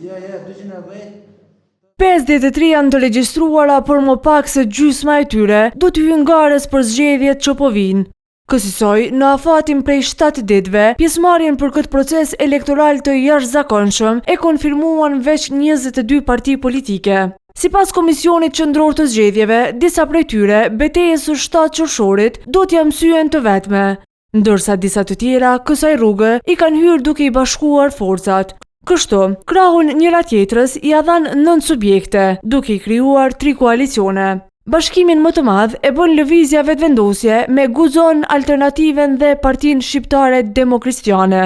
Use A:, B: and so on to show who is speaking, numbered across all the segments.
A: Ja, 210.
B: 53 janë të regjistruara, por më pak se gjysma e tyre do të hyjnë garës për zgjedhjet që po vijnë. Kësaj, në afatin prej 7 ditëve, pjesëmarrjen për këtë proces elektoral të jashtëzakonshëm e konfirmuan veç 22 parti politike. Sipas Komisionit Qendror të Zgjedhjeve, disa prej tyre, betejës së 7 qershorit, do t'ja mësyen të vetme, ndërsa disa të tjera kësaj rrugë i kanë hyrë duke i bashkuar forcat. Kështu, krahun njëra tjetrës i dhan 9 subjekte, duke i krijuar 3 koalicione. Bashkimin më të madh e bën lëvizja vetëvendosje me Guzon, Alternativen dhe Partinë Shqiptare Demokristiane.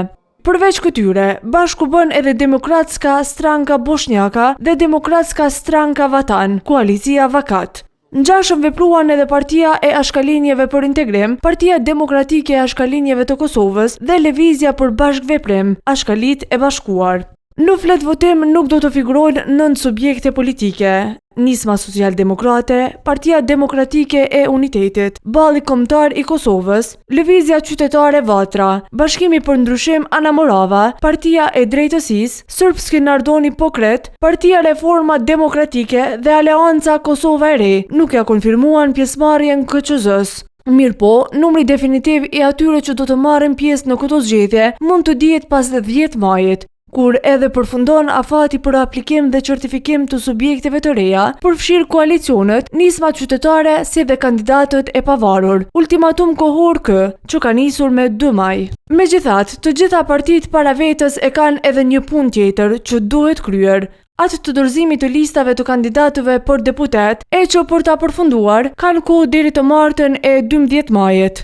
B: Përveç këtyre, bashku bën edhe Demokratska Stranka Boshnjaka dhe Demokratska Stranka Vatan, koalicia Vakat. Ngjashëm vepruan edhe Partia e Ashkalinjeve për Integrim, Partia Demokratike e Ashkalinjeve të Kosovës dhe Lëvizja për Bashkëveprim, Ashkalit e Bashkuar. Në flet votim nuk do të figurojnë 9 subjekte politike: Nisma Social-Demokrate, Partia Demokratike e Unitetit, Balli Kombëtar i Kosovës, Lëvizja Qytetare Vatra, Bashkimi për Ndryshim Ana Morava, Partia e Drejtësisë, Srpski Nardoni Pokret, Partia Reforma Demokratike dhe Aleanca Kosova e Re nuk ja konfirmuan pjesëmarrjen KQZ-s. Mirëpo, numri definitiv i atyre që do të marrin pjesë në këto zgjedhje mund të dihet pas 10 majit, kur edhe përfundon afati për aplikim dhe certifikim të subjekteve të reja, përfshir koalicionet, nisma qytetare si dhe kandidatët e pavarur. Ultimatum kohor që ka nisur me 2 maj. Megjithatë, të gjitha partitë para vetës e kanë edhe një punë tjetër që duhet kryer. Atë të dorëzimit të listave të kandidatëve për deputet, e që për ta përfunduar, kanë kohë deri të martën e 12 majit.